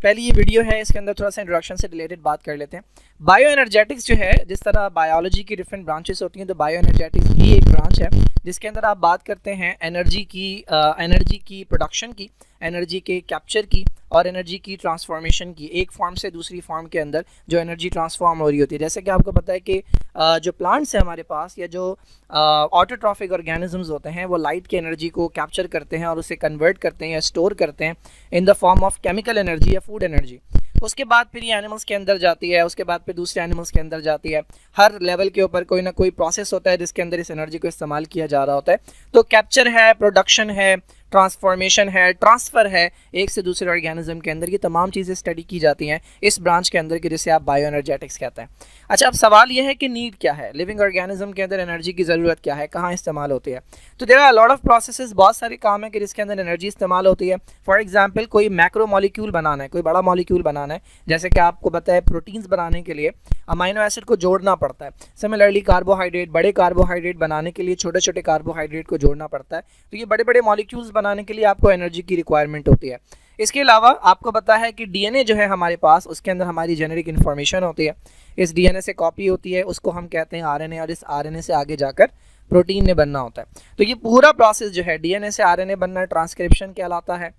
पहली ये वीडियो है, इसके अंदर थोड़ा सा इंट्रोडक्शन से रिलेटेड बात कर लेते हैं। बायो एनर्जेटिक्स जो है, जिस तरह बायोलॉजी की डिफरेंट ब्रांचेस होती हैं, तो बायो एनर्जेटिक्स ही एक ब्रांच है जिसके अंदर आप बात करते हैं एनर्जी की प्रोडक्शन की, एनर्जी के कैप्चर की और एनर्जी की ट्रांसफॉर्मेशन की, एक फॉर्म से दूसरी फॉर्म के अंदर जो एनर्जी ट्रांसफॉर्म हो रही होती है। जैसे कि आपको पता है कि जो प्लांट्स हैं हमारे पास, या जो ऑटोट्रॉफिक ऑर्गेनिजम्स होते हैं, वो लाइट की एनर्जी को कैप्चर करते हैं और उसे कन्वर्ट करते हैं या स्टोर करते हैं in the form of chemical energy या फूड एनर्जी। उसके बाद फिर ये एनिमल्स के अंदर जाती है, उसके बाद फिर दूसरे एनिमल्स के अंदर जाती है। हर लेवल के ऊपर कोई ना कोई प्रोसेस होता है जिसके अंदर इस एनर्जी को इस्तेमाल किया जा रहा होता है। तो कैप्चर है, प्रोडक्शन है, ट्रांसफॉर्मेशन है, ट्रांसफ़र है एक से दूसरे ऑर्गेनिज्म के अंदर, ये तमाम चीज़ें स्टडी की जाती हैं इस ब्रांच के अंदर, कि जिसे आप बायो एनर्जेटिक्स कहते हैं। अच्छा, अब सवाल ये है कि नीड क्या है, लिविंग ऑर्गेनिज्म के अंदर एनर्जी की ज़रूरत क्या है, कहाँ इस्तेमाल होती है। तो there are lot of processes, बहुत सारे काम है कि जिसके अंदर एनर्जी इस्तेमाल होती है। फॉर एग्जाम्पल, कोई मैक्रो मॉलिक्यूल बनाना है, कोई बड़ा मॉलिक्यूल बनाना है, जैसे कि आपको पता है प्रोटीन्स बनाने के लिए अमाइनो एसिड को जोड़ना पड़ता है। सिमिलरली कार्बोहाइड्रेट, बड़े कार्बोहाइड्रेट बनाने के लिए छोटे छोटे कार्बोहाइड्रेट को जोड़ना पड़ता है। तो ये बड़े बड़े मॉलिक्यूल्स बनाने के लिए आपको एनर्जी की रिक्वायरमेंट होती है। इसके अलावा आपको पता है कि डीएनए जो है हमारे पास, उसके अंदर हमारी जेनेटिक इन्फॉर्मेशन होती है। इस डीएनए से कॉपी होती है, उसको हम कहते हैं आरएनए, और इस आरएनए से आगे जाकर प्रोटीन ने बनना होता है। तो ये पूरा प्रोसेस जो है, डीएनए से आरएनए बनना ट्रांसक्रिप्शन कहलाता है,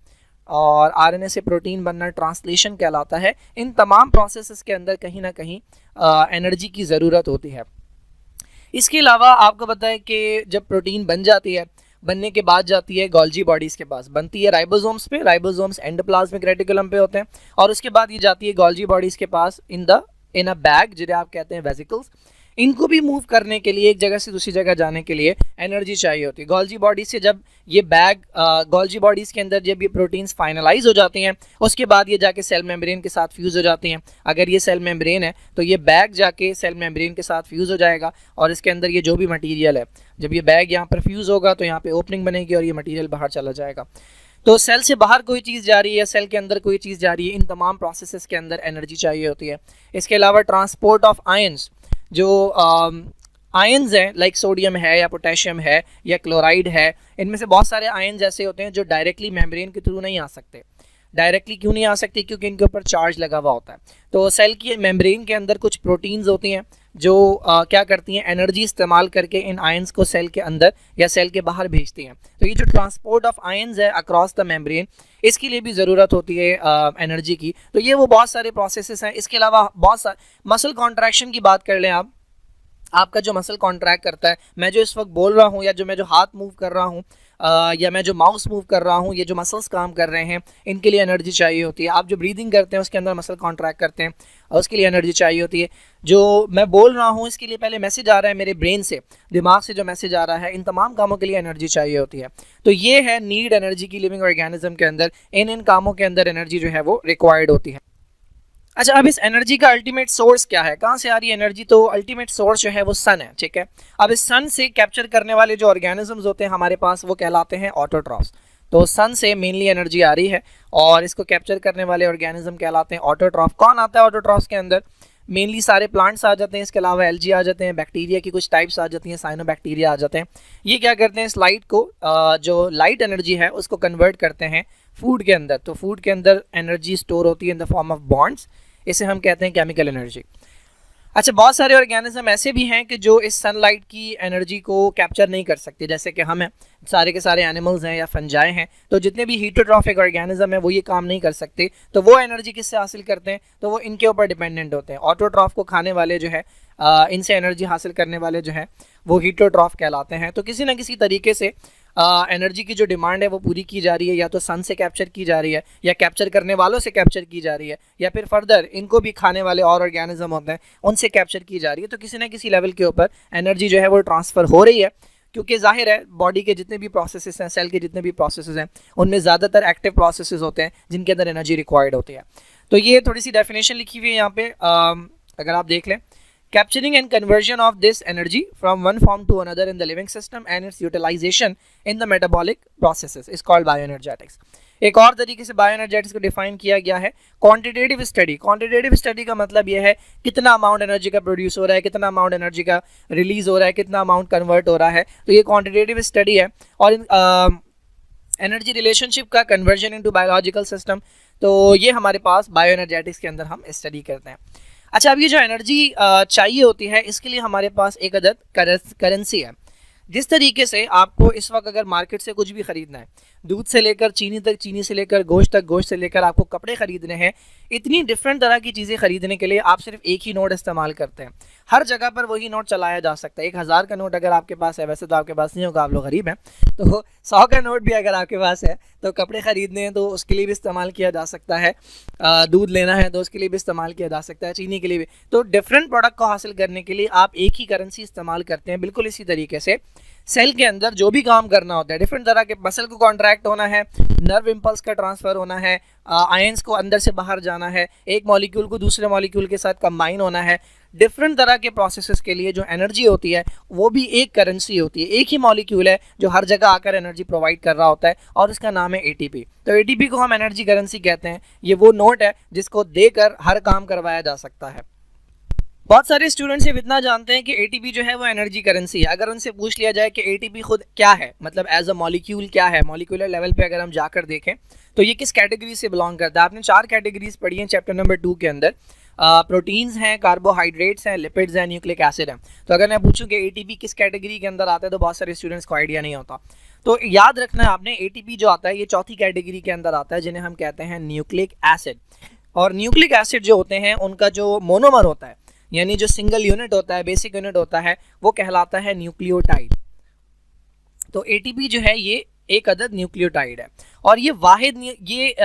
और आरएनए से प्रोटीन बनना ट्रांसलेशन कहलाता है। इन तमाम प्रोसेसेस के अंदर कहीं ना कहीं एनर्जी की ज़रूरत होती है। इसके अलावा आपको पता है कि जब प्रोटीन बन जाती है, बनने के बाद जाती है गोल्जी बॉडीज़ के पास, बनती है राइबोसोम्स पे, राइबोसोम्स एंडोप्लाज्मिक रेटिकुलम पे होते हैं, और उसके बाद ये जाती है गोल्जी बॉडीज़ के पास इन अ बैग, जिन्हें आप कहते हैं वेसिकल्स। इनको भी मूव करने के लिए, एक जगह से दूसरी जगह जाने के लिए एनर्जी चाहिए होती है। गोल्जी बॉडीज़ से जब ये बैग, गोल्जी बॉडीज़ के अंदर जब ये प्रोटीन्स फाइनलाइज हो जाती हैं, उसके बाद ये जाके सेल मेम्ब्रेन के साथ फ्यूज़ हो जाती हैं। अगर ये सेल मेम्ब्रेन है तो ये बैग जाके सेल मेम्ब्रेन के साथ फ्यूज़ हो जाएगा, और इसके अंदर ये जो भी मटीरियल है, जब ये बैग यहाँ पर फ्यूज़ होगा तो यहाँ पर ओपनिंग बनेगी और ये मटीरियल बाहर चला जाएगा। तो सेल से बाहर कोई चीज़ जा रही है, सेल के अंदर कोई चीज़ जा रही है, इन तमाम प्रोसेसेस के अंदर एनर्जी चाहिए होती है। इसके अलावा ट्रांसपोर्ट ऑफ आयंस, जो आयंस हैं, लाइक सोडियम है या पोटेशियम है या क्लोराइड है, इनमें से बहुत सारे आयंस ऐसे होते हैं जो डायरेक्टली मेम्ब्रेन के थ्रू नहीं आ सकते। डायरेक्टली क्यों नहीं आ सकते? क्योंकि इनके ऊपर चार्ज लगा हुआ होता है। तो सेल की मेम्ब्रेन के अंदर कुछ प्रोटीन्स होती हैं जो क्या करती हैं, एनर्जी इस्तेमाल करके इन आयंस को सेल के अंदर या सेल के बाहर भेजती हैं। तो ये जो ट्रांसपोर्ट ऑफ आयंस है अक्रॉस द मेम्ब्रेन, इसके लिए भी ज़रूरत होती है एनर्जी की। तो ये वो बहुत सारे प्रोसेसेस हैं। इसके अलावा बहुत सारे, मसल कॉन्ट्रैक्शन की बात कर लें आप, आपका जो मसल कॉन्ट्रैक्ट करता है, मैं जो इस वक्त बोल रहा हूँ, या जो मैं जो हाथ मूव कर रहा हूँ, या मैं जो माउस मूव कर रहा हूँ, ये जो मसल्स काम कर रहे हैं, इनके लिए एनर्जी चाहिए होती है। आप जो ब्रीदिंग करते हैं उसके अंदर मसल कॉन्ट्रैक्ट करते हैं और उसके लिए एनर्जी चाहिए होती है। जो मैं बोल रहा हूँ इसके लिए पहले मैसेज आ रहा है मेरे ब्रेन से, दिमाग से जो मैसेज आ रहा है, इन तमाम कामों के लिए एनर्जी चाहिए होती है। तो ये है नीड एनर्जी की लिविंग ऑर्गेनिज्म के अंदर, इन कामों के अंदर एनर्जी जो है वो रिक्वायर्ड होती है। अच्छा, अब इस एनर्जी का अल्टीमेट सोर्स क्या है, कहाँ से आ रही है एनर्जी? तो अल्टीमेट सोर्स जो है वो सन है, ठीक है। अब इस सन से कैप्चर करने वाले जो ऑर्गेनिजम्स होते हैं हमारे पास, वो कहलाते हैं ऑटोट्रॉफ्स। तो सन से मेनली एनर्जी आ रही है और इसको कैप्चर करने वाले ऑर्गेनिज्म कहलाते हैं ऑटोट्रॉफ। कौन आता है ऑटोट्रॉफ्स के अंदर? मेनली सारे प्लांट्स आ जाते हैं, इसके अलावा एल्गी आ जाते हैं, बैक्टीरिया की कुछ टाइप्स आ जाती हैं, साइनोबैक्टीरिया आ जाते हैं। ये क्या करते हैं, इस लाइट को, जो लाइट एनर्जी है उसको कन्वर्ट करते हैं फूड के अंदर। तो फूड के अंदर एनर्जी स्टोर होती है in the form of bonds, इसे हम कहते हैं केमिकल एनर्जी। अच्छा, बहुत सारे ऑर्गेनिज्म ऐसे भी हैं कि जो इस सनलाइट की एनर्जी को कैप्चर नहीं कर सकते, जैसे कि हम हैं, सारे के सारे एनिमल्स हैं या फंजाई हैं। तो जितने भी हीटोट्रॉफिक ऑर्गेनिज्म हैं वो ये काम नहीं कर सकते। तो वो एनर्जी किससे हासिल करते हैं? तो वो इनके ऊपर डिपेंडेंट होते हैं। ऑटोट्रॉफ को खाने वाले जो है, इनसे एनर्जी हासिल करने वाले जो है, वो हीटोट्रॉफ कहलाते हैं। तो किसी ना किसी तरीके से एनर्जी की जो डिमांड है वो पूरी की जा रही है, या तो सन से कैप्चर की जा रही है, या कैप्चर करने वालों से कैप्चर की जा रही है, या फिर फर्दर इनको भी खाने वाले और ऑर्गेनिज्म होते हैं उनसे कैप्चर की जा रही है। तो किसी ना किसी लेवल के ऊपर एनर्जी जो है वो ट्रांसफ़र हो रही है, क्योंकि जाहिर है बॉडी के जितने भी प्रोसेसेस हैं, सेल के जितने भी प्रोसेसेस हैं, उनमें ज़्यादातर एक्टिव प्रोसेसेस होते हैं जिनके अंदर एनर्जी रिक्वायर्ड होती है। तो ये थोड़ी सी डेफिनेशन लिखी हुई है यहाँ पे, अगर आप देख लें। Capturing and conversion of this energy from one form to another in the living system and its utilization in the metabolic processes is called bioenergetics. एक और तरीके से बायोएनर्जेटिक्स को डिफाइन किया गया है क्वांटिटेटिव स्टडी। क्वांटिटेटिव स्टडी का मतलब यह है कितना अमाउंट एनर्जी का प्रोड्यूस हो रहा है, कितना अमाउंट एनर्जी का रिलीज हो रहा है, कितना अमाउंट कन्वर्ट हो रहा है। तो ये क्वांटिटेटिव स्टडी है। और एनर्जी रिलेशनशिप का कन्वर्जन इनटू बायोलॉजिकल सिस्टम, तो ये हमारे पास बायो एनर्जेटिक्स के अंदर हम स्टडी करते हैं। अच्छा, अब ये जो एनर्जी चाहिए होती है, इसके लिए हमारे पास एक अदद करेंसी है। जिस तरीके से आपको इस वक्त अगर मार्केट से कुछ भी ख़रीदना है, दूध से लेकर चीनी तक, चीनी से लेकर गोश्त तक, गोश्त से लेकर आपको कपड़े ख़रीदने हैं, इतनी डिफरेंट तरह की चीज़ें ख़रीदने के लिए आप सिर्फ एक ही नोट इस्तेमाल करते हैं। हर जगह पर वही नोट चलाया जा सकता है। 1000 का नोट अगर आपके पास है, वैसे तो आपके पास नहीं होगा, आप लोग गरीब हैं, तो 100 का नोट भी अगर आपके पास है तो कपड़े ख़रीदने हैं तो उसके लिए भी इस्तेमाल किया जा सकता है, दूध लेना है तो उसके लिए भी इस्तेमाल किया जा सकता है, चीनी के लिए भी। तो डिफरेंट प्रोडक्ट को हासिल करने के लिए आप एक ही करेंसी इस्तेमाल करते हैं। बिल्कुल इसी तरीके से सेल के अंदर जो भी काम करना होता है, डिफरेंट तरह के मसल को कॉन्ट्रैक्ट होना है, नर्व इम्पल्स का ट्रांसफ़र होना है, आयंस को अंदर से बाहर जाना है, एक मॉलिक्यूल को दूसरे मॉलिक्यूल के साथ कंबाइन होना है, डिफरेंट तरह के प्रोसेसेस के लिए जो एनर्जी होती है वो भी एक करेंसी होती है। एक ही मॉलिक्यूल है जो हर जगह आकर एनर्जी प्रोवाइड कर रहा होता है और उसका नाम है एटीपी। तो एटीपी को हम एनर्जी करेंसी कहते हैं। ये वो नोट है जिसको देकर हर काम करवाया जा सकता है। बहुत सारे स्टूडेंट्स सिर्फ इतना जानते हैं कि एटीपी जो है वो एनर्जी करेंसी है। अगर उनसे पूछ लिया जाए कि एटीपी खुद क्या है, मतलब एज अ मॉलिक्यूल क्या है, मॉलिक्यूलर लेवल पे अगर हम जाकर देखें तो ये किस कैटेगरी से बिलोंग करता है। आपने 4 कैटेगरीज पढ़ी हैं चैप्टर नंबर 2 के अंदर। प्रोटीन्स हैं, कार्बोहाइड्रेट्स हैं, लिपिड्स हैं, न्यूक्लिक एसिड हैं। तो अगर मैं पूछूं कि एटीपी किस कैटेगरी के अंदर आता है तो बहुत सारे स्टूडेंट्स को आइडिया नहीं होता। तो याद रखना है आपने, एटीपी जो आता है ये चौथी कैटेगरी के अंदर आता है, जिन्हें हम कहते हैं न्यूक्लिक एसिड। और न्यूक्लिक एसिड जो होते हैं उनका जो मोनोमर होता है, यानी जो सिंगल यूनिट होता है, बेसिक यूनिट होता है, वो कहलाता है न्यूक्लियोटाइड। तो एटीपी जो है ये एक अदद न्यूक्लियोटाइड है और ये वाहिद, ये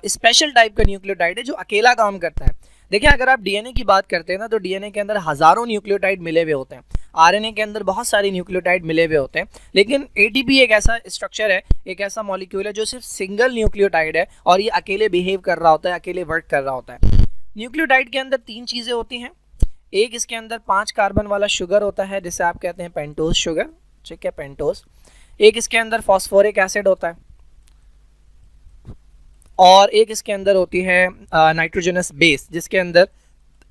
स्पेशल टाइप का न्यूक्लियोटाइड है जो अकेला काम करता है। देखिए, अगर आप डीएनए की बात करते हैं ना, तो डीएनए के अंदर हज़ारों न्यूक्लियोटाइड मिले हुए होते हैं, आरएनए के अंदर बहुत सारे न्यूक्लियोटाइड मिले हुए होते हैं, लेकिन एटीपी एक ऐसा स्ट्रक्चर है, एक ऐसा मॉलिक्यूल है जो सिर्फ सिंगल न्यूक्लियोटाइड है और ये अकेले बिहेव कर रहा होता है, अकेले वर्क कर रहा होता है। न्यूक्लियोटाइड के अंदर 3 चीज़ें होती हैं। एक, इसके अंदर 5 कार्बन वाला शुगर होता है जिसे आप कहते हैं पेंटोज शुगर, ठीक है, पेंटोज। एक इसके अंदर फॉस्फोरिक एसिड होता है और एक इसके अंदर होती है नाइट्रोजनस बेस, जिसके अंदर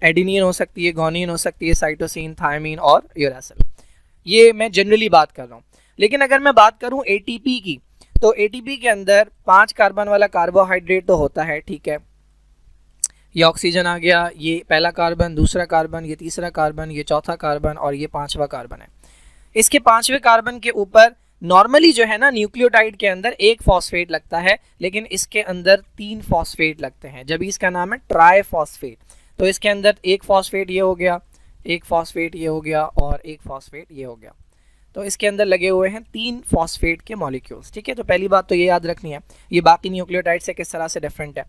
एडिनिन हो सकती है, गोनिन हो सकती है, साइटोसिन, थायमीन और यूरासिल। ये मैं जनरली बात कर रहा हूँ। लेकिन अगर मैं बात करूँ एटीपी की, तो एटीपी के अंदर 5 कार्बन वाला कार्बोहाइड्रेट तो होता है, ठीक है, ये ऑक्सीजन आ गया, ये पहला कार्बन, दूसरा कार्बन, ये तीसरा कार्बन, ये चौथा कार्बन और ये 5वां कार्बन है। इसके 5वें कार्बन के ऊपर नॉर्मली जो है ना, न्यूक्लियोटाइड के अंदर एक फॉस्फेट लगता है, लेकिन इसके अंदर 3 फॉस्फेट लगते हैं, जब इसका नाम है ट्राइफॉस्फेट। तो इसके अंदर एक फॉस्फेट ये हो गया, एक फॉस्फेट ये हो गया और एक फॉस्फेट ये हो गया। तो इसके अंदर लगे हुए हैं 3 फॉस्फेट के मॉलिक्यूल्स, ठीक है। तो पहली बात तो ये याद रखनी है, ये बाकी न्यूक्लियोटाइड से किस तरह से डिफरेंट है।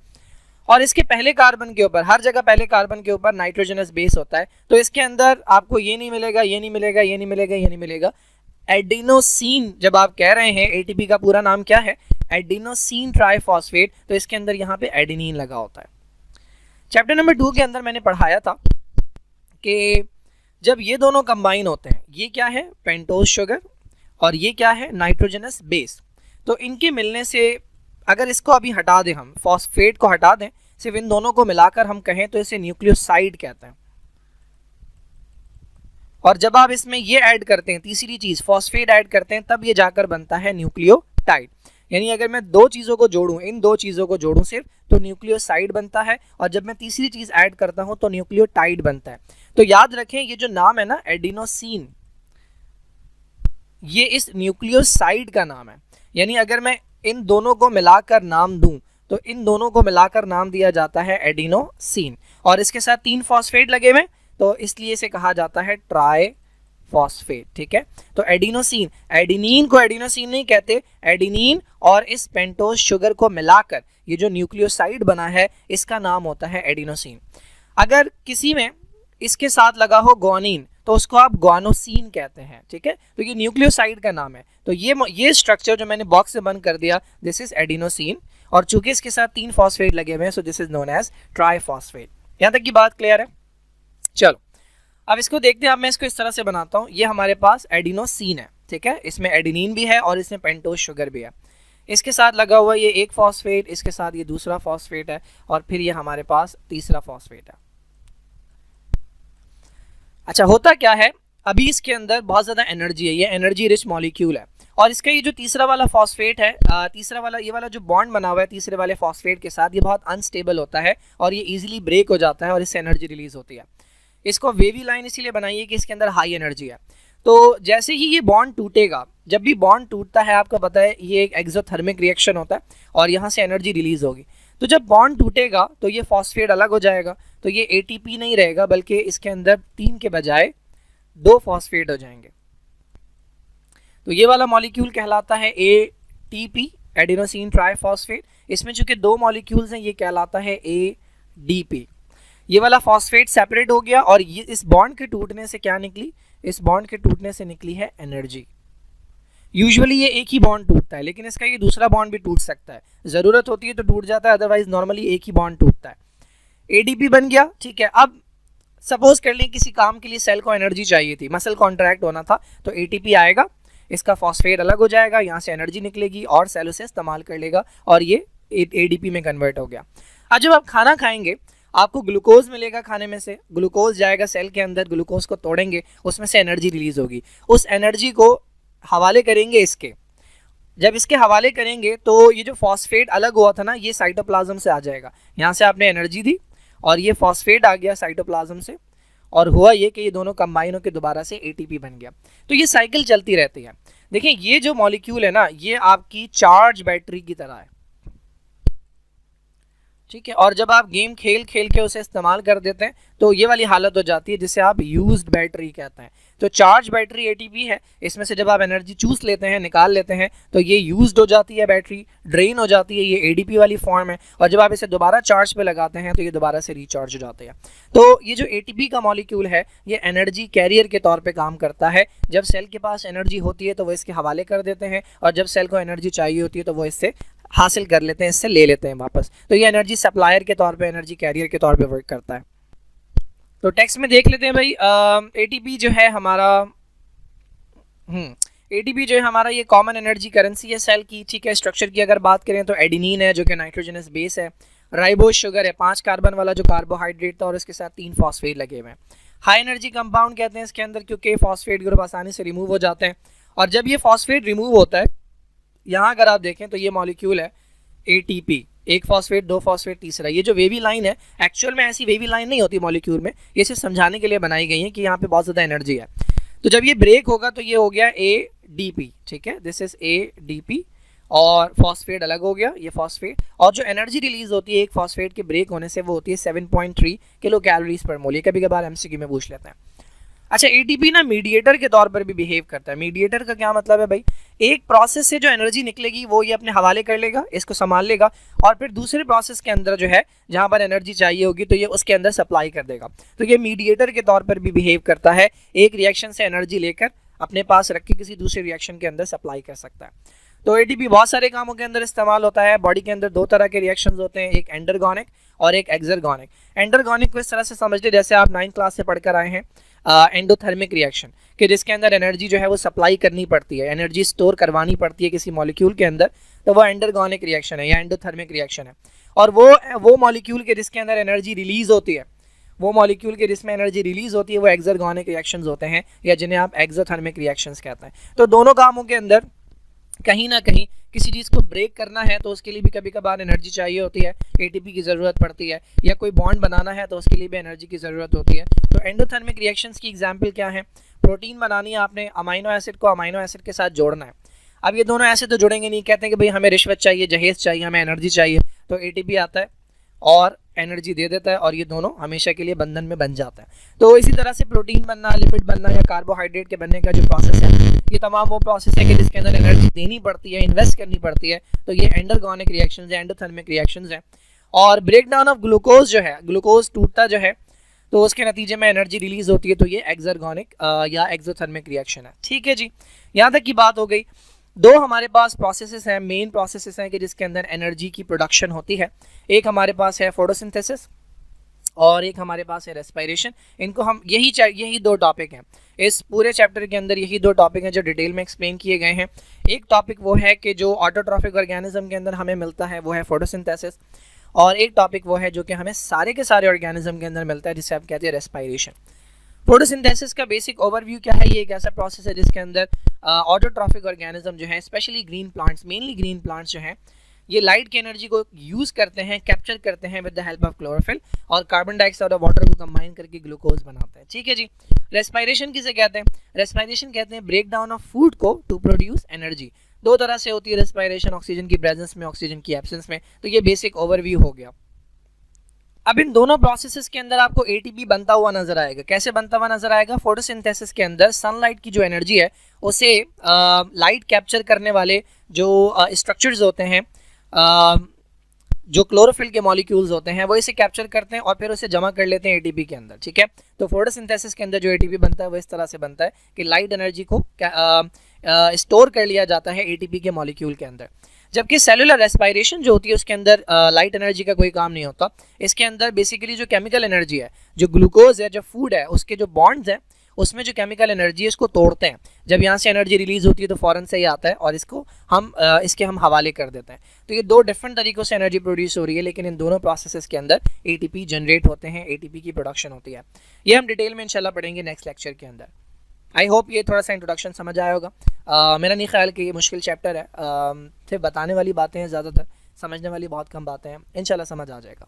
और इसके पहले कार्बन के ऊपर, हर जगह पहले कार्बन के ऊपर नाइट्रोजनस बेस होता है। तो इसके अंदर आपको ये नहीं मिलेगा, ये नहीं मिलेगा, ये नहीं मिलेगा, ये नहीं मिलेगा। एडिनोसिन जब आप कह रहे हैं, एटीपी का पूरा नाम क्या है, एडिनोसिन ट्राइफॉस्फेट, तो इसके अंदर यहाँ पे एडिनिन लगा होता है। चैप्टर नंबर 2 के अंदर मैंने पढ़ाया था कि जब ये दोनों कंबाइन होते हैं, ये क्या है, पेंटोज शुगर, और ये क्या है, नाइट्रोजनस बेस। तो इनके मिलने से, अगर इसको अभी हटा दें, हम फॉस्फेट को हटा दें, सिर्फ इन दोनों को मिलाकर हम कहें तो इसे न्यूक्लियोसाइड कहते हैं। और जब आप इसमें ये ऐड करते हैं, तीसरी चीज फॉस्फेट ऐड करते हैं, तब ये जाकर बनता है न्यूक्लियोटाइड। यानी अगर मैं 2 चीज़ों को जोड़ूं, इन 2 चीज़ों को जोड़ूं सिर्फ, तो न्यूक्लियोसाइड बनता है, और जब मैं तीसरी चीज़ ऐड करता हूं तो न्यूक्लियोटाइड बनता है। तो याद रखें, ये जो नाम है ना, एडिनोसिन, ये इस न्यूक्लियोसाइड का नाम है। यानी अगर मैं इन दोनों को मिलाकर नाम दूं तो इन दोनों को मिलाकर नाम दिया जाता है एडिनोसिन, और इसके साथ 3 फॉस्फेट लगे हुए, तो इसलिए इसे कहा जाता है ट्राइफॉस्फेट, ठीक है। तो एडिनोसिन, एडिनिन को एडिनोसिन नहीं कहते, एडिनिन और इस पेंटोज शुगर को मिलाकर ये जो न्यूक्लियोसाइड बना है, इसका नाम होता है एडिनोसिन। अगर किसी में इसके साथ लगा हो ग्वानिन, तो उसको आप ग्वानोसिन कहते हैं, ठीक है। तो ये न्यूक्लियोसाइड का नाम है। तो ये स्ट्रक्चर जो मैंने बॉक्स से बंद कर दिया, दिस इज एडिनोसिन, और चूंकि इसके साथ 3 फॉस्फेट लगे हुए हैं, so this is known as triphosphate. यहाँ तक की बात क्लियर है? चलो अब इसको देखते हैं। अब मैं इसको इस तरह से बनाता हूँ। ये हमारे पास एडिनोसिन है, ठीक है, इसमें एडिनिन भी है और इसमें पेंटोज शुगर भी है। इसके साथ लगा हुआ ये एक फॉस्फेट, इसके साथ ये दूसरा फॉस्फेट है, और फिर ये हमारे पास तीसरा फॉस्फेट है। अच्छा, होता क्या है, अभी इसके अंदर बहुत ज़्यादा एनर्जी है, ये एनर्जी रिच मॉलिक्यूल है। और इसका ये जो तीसरा वाला फॉस्फेट है, तीसरा वाला ये वाला जो बॉन्ड बना हुआ है तीसरे वाले फॉस्फेट के साथ, ये बहुत अनस्टेबल होता है और ये इजीली ब्रेक हो जाता है और इससे एनर्जी रिलीज होती है। इसको वेवी लाइन इसीलिए बनाई है कि इसके अंदर हाई एनर्जी है। तो जैसे ही ये बॉन्ड टूटेगा, जब भी बॉन्ड टूटता है आपको पता है ये एक एक्सोथर्मिक रिएक्शन होता है और यहाँ से एनर्जी रिलीज होगी। तो जब बॉन्ड टूटेगा तो ये फॉस्फेट अलग हो जाएगा, तो ये ATP नहीं रहेगा बल्कि इसके अंदर 3 के बजाय 2 फॉस्फेट हो जाएंगे। तो ये वाला मॉलिक्यूल कहलाता है ATP, एडिनोसिन ट्राइफॉस्फेट। इसमें चूंकि 2 मॉलिक्यूल्स हैं ये कहलाता है ADP। ये वाला फॉस्फेट सेपरेट हो गया और ये इस बॉन्ड के टूटने से क्या निकली, इस बॉन्ड के टूटने से निकली है एनर्जी। यूजुअली ये एक ही बॉन्ड टूटता है, लेकिन इसका ये दूसरा बॉन्ड भी टूट सकता है, ज़रूरत होती है तो टूट जाता है, अदरवाइज नॉर्मली एक ही बॉन्ड टूटता है। ADP बन गया, ठीक है। अब सपोज कर लें किसी काम के लिए सेल को एनर्जी चाहिए थी, मसल कॉन्ट्रैक्ट होना था, तो ATP आएगा, इसका फॉस्फेट अलग हो जाएगा, यहाँ से एनर्जी निकलेगी और सेल उसे इस्तेमाल कर लेगा और ये ADP में कन्वर्ट हो गया। आज जब आप खाना खाएंगे आपको ग्लूकोज मिलेगा, खाने में से ग्लूकोज जाएगा सेल के अंदर, ग्लूकोज को तोड़ेंगे, उसमें से एनर्जी रिलीज होगी। उस एनर्जी को हवाले करेंगे इसके, जब इसके हवाले करेंगे तो ये जो फॉस्फेट अलग हुआ था ना, ये साइटोप्लाज्म से आ जाएगा। यहाँ से आपने एनर्जी दी और ये फॉस्फेट आ गया साइटोप्लाज्म से, और हुआ ये कि ये दोनों कंबाइन होकर दोबारा से ATP बन गया। तो ये साइकिल चलती रहती है। देखिए ये जो मॉलिक्यूल है ना, ये आपकी चार्ज बैटरी की तरह है, ठीक है। और जब आप गेम खेल खेल के उसे इस्तेमाल कर देते हैं तो ये वाली हालत हो जाती है जिसे आप यूज्ड बैटरी कहते हैं। तो चार्ज बैटरी ATP है, इसमें से जब आप एनर्जी चूस लेते हैं, निकाल लेते हैं, तो ये यूज्ड हो जाती है, बैटरी ड्रेन हो जाती है, ये ADP वाली फॉर्म है। और जब आप इसे दोबारा चार्ज पे लगाते हैं तो ये दोबारा से रिचार्ज हो जाते हैं। तो ये जो ATP का मॉलिक्यूल है ये एनर्जी कैरियर के तौर पर काम करता है। जब सेल के पास एनर्जी होती है तो वो इसके हवाले कर देते हैं, और जब सेल को एनर्जी चाहिए होती है तो वो इससे हासिल कर लेते हैं, इससे ले लेते हैं वापस। तो ये एनर्जी सप्लायर के तौर पे, एनर्जी कैरियर के तौर पे वर्क करता है। तो टेक्स्ट में देख लेते हैं भाई, ATP जो है हमारा ATP जो है हमारा ये कॉमन एनर्जी करेंसी है सेल की, ठीक है। स्ट्रक्चर की अगर बात करें तो एडिनिन है जो कि नाइट्रोजनस बेस है, राइबोज शुगर है 5 कार्बन वाला जो कार्बोहाइड्रेट था, और इसके साथ 3 फॉस्फेट लगे हुए हैं। हाई एनर्जी कंपाउंड कहते हैं इसके अंदर क्योंकि फॉस्फेट ग्रुप आसानी से रिमूव हो जाते हैं। और जब ये फॉस्फेट रिमूव होता है, यहाँ अगर आप देखें तो ये मॉलिक्यूल है ATP, 1 फॉस्फेट 2 फॉस्फेट तीसरा। ये जो वेवी लाइन है एक्चुअल में ऐसी वेवी लाइन नहीं होती मॉलिक्यूल में, ये सिर्फ समझाने के लिए बनाई गई है कि यहाँ पे बहुत ज़्यादा एनर्जी है। तो जब ये ब्रेक होगा तो ये हो गया ADP, ठीक है, दिस इज ADP, और फॉस्फेट अलग हो गया, ये फॉस्फेट। और जो एनर्जी रिलीज होती है एक फॉस्फेट के ब्रेक होने से वो होती है 7.3 किलो कैलोरीज पर मोल। ये कभी कभार MCQ में पूछ लेते हैं। अच्छा, ATP ना मीडिएटर के तौर पर भी बिहेव करता है। मीडिएटर का क्या मतलब है भाई, एक प्रोसेस से जो एनर्जी निकलेगी वो ये अपने हवाले कर लेगा, इसको संभाल लेगा, और फिर दूसरे प्रोसेस के अंदर जो है जहाँ पर एनर्जी चाहिए होगी तो ये उसके अंदर सप्लाई कर देगा। तो ये मीडिएटर के तौर पर भी बिहेव करता है, एक रिएक्शन से एनर्जी लेकर अपने पास रख के किसी दूसरे रिएक्शन के अंदर सप्लाई कर सकता है। तो ATP बहुत सारे कामों के अंदर इस्तेमाल होता है। बॉडी के अंदर 2 तरह के रिएक्शंस होते हैं, एक एंडरगोनिक और एक एक्सरगोनिक। एंडरगोनिक को इस तरह से समझ ले जैसे आप 9th क्लास से पढ़कर आए हैं एंडोथर्मिक रिएक्शन, कि जिसके अंदर एनर्जी जो है वो सप्लाई करनी पड़ती है, एनर्जी स्टोर करवानी पड़ती है किसी मॉलिक्यूल के अंदर, तो वो एंडरगोनिक रिएक्शन है या एंडोथर्मिक रिएक्शन है। और वो मॉलिक्यूल के जिसके अंदर एनर्जी रिलीज होती है, वो मॉलिक्यूल के जिसमें एनर्जी रिलीज होती है वो एक्सरगोनिक रिएक्शंस होते हैं, या जिन्हें आप एक्सोथर्मिक रिएक्शंस कहते हैं। तो दोनों कामों के अंदर कहीं ना कहीं किसी चीज़ को ब्रेक करना है तो उसके लिए भी कभी कभार एनर्जी चाहिए होती है, ATP की ज़रूरत पड़ती है, या कोई बॉन्ड बनाना है तो उसके लिए भी एनर्जी की ज़रूरत होती है। तो एंडोथर्मिक रिएक्शंस की एग्जांपल क्या है, प्रोटीन बनानी है आपने, अमाइनो एसिड को अमाइनो एसिड के साथ जोड़ना है। अब ये दोनों ऐसे तो जुड़ेंगे नहीं, कहते हैं कि भाई हमें रिश्वत चाहिए, जहेज चाहिए, हमें एनर्जी चाहिए, तो ATP आता है और एनर्जी दे देता है और ये दोनों हमेशा के लिए बंधन में बन जाता है। तो इसी तरह से प्रोटीन बनना, लिपिड बनना या कार्बोहाइड्रेट के बनने का जो प्रोसेस है, ये तमाम वो प्रोसेस है कि जिसके अंदर एनर्जी देनी पड़ती है, इन्वेस्ट करनी पड़ती है। तो ये एंडरगोनिक रिएक्शंस है, एंडोथर्मिक रिएक्शंस है। और ब्रेक डाउन ऑफ ग्लूकोज जो है, ग्लूकोज टूटता जो है तो उसके नतीजे में एनर्जी रिलीज होती है, तो ये एक्सरगोनिक या एक्सोथर्मिक रिएक्शन है। ठीक है जी, यहाँ तक की बात हो गई। 2 हमारे पास प्रोसेसेस हैं, मेन प्रोसेसेस हैं कि जिसके अंदर एनर्जी की प्रोडक्शन होती है। एक हमारे पास है फोटोसिंथेसिस और एक हमारे पास है रेस्पिरेशन। इनको हम यही 2 टॉपिक हैं इस पूरे चैप्टर के अंदर, यही 2 टॉपिक हैं जो डिटेल में एक्सप्लेन किए गए हैं। एक टॉपिक वो है कि जो ऑटोट्रॉफिक ऑर्गेनिज्म के अंदर हमें मिलता है वो है फोटोसिंथेसिस, और एक टॉपिक वो है जो कि हमें सारे के सारे ऑर्गेनिज्म के अंदर मिलता है जिसे आप कहते हैं रेस्पिरेशन। फोटोसिंथेसिस का बेसिक ओवरव्यू क्या है, ये एक ऐसा प्रोसेस है जिसके अंदर ऑटोट्रॉफिक ऑर्गेनिज्म जो है, specially green plants, mainly green plants जो हैं, ये लाइट की एनर्जी को यूज़ करते हैं, कैप्चर करते हैं with the help of chlorophyll, और कार्बन डाइऑक्साइड और वाटर को कंबाइन करके ग्लूकोज बनाते हैं। ठीक है जी। रेस्पिरेशन किसे कहते हैं? रेस्पिरेशन कहते हैं ब्रेक डाउन ऑफ फूड को टू प्रोड्यूस एनर्जी। दो तरह से होती है रेस्पिरेशन, ऑक्सीजन की प्रेजेंस में, ऑक्सीजन की एब्सेंस में। तो ये बेसिक ओवरव्यू हो गया। अब इन दोनों प्रोसेसेस के अंदर आपको एटीपी बनता हुआ नजर आएगा। कैसे बनता हुआ नजर आएगा? फोटोसिंथेसिस के अंदर सनलाइट की जो एनर्जी है उसे लाइट कैप्चर करने वाले जो स्ट्रक्चर्स होते हैं, जो क्लोरोफिल के मॉलिक्यूल्स होते हैं, वो इसे कैप्चर करते हैं और फिर उसे जमा कर लेते हैं एटीपी के अंदर। ठीक है। तो फोटोसिंथेसिस के अंदर जो एटीपी बनता है वो इस तरह से बनता है कि लाइट एनर्जी को स्टोर कर लिया जाता है एटीपी के मॉलिक्यूल के अंदर। जबकि सेलुलर रेस्पिरेशन जो होती है उसके अंदर लाइट एनर्जी का कोई काम नहीं होता। इसके अंदर बेसिकली जो केमिकल एनर्जी है, जो ग्लूकोज है, जो फूड है, उसके जो बॉन्ड्स हैं उसमें जो केमिकल एनर्जी है इसको तोड़ते हैं। जब यहाँ से एनर्जी रिलीज होती है तो फौरन से ही आता है और इसको हम इसके हवाले कर देते हैं। तो ये दो डिफरेंट तरीक़ों से एनर्जी प्रोड्यूस हो रही है, लेकिन इन दोनों प्रोसेसेस के अंदर एटीपी जनरेट होते हैं, एटीपी की प्रोडक्शन होती है। ये हम डिटेल में इंशाल्लाह पढ़ेंगे नेक्स्ट लेक्चर के अंदर। आई होप ये थोड़ा सा इंट्रोडक्शन समझ आया होगा। मेरा नहीं ख्याल कि ये मुश्किल चैप्टर है, सिर्फ बताने वाली बातें हैं ज़्यादातर, समझने वाली बहुत कम बातें हैं। इंशाल्लाह समझ आ जाएगा।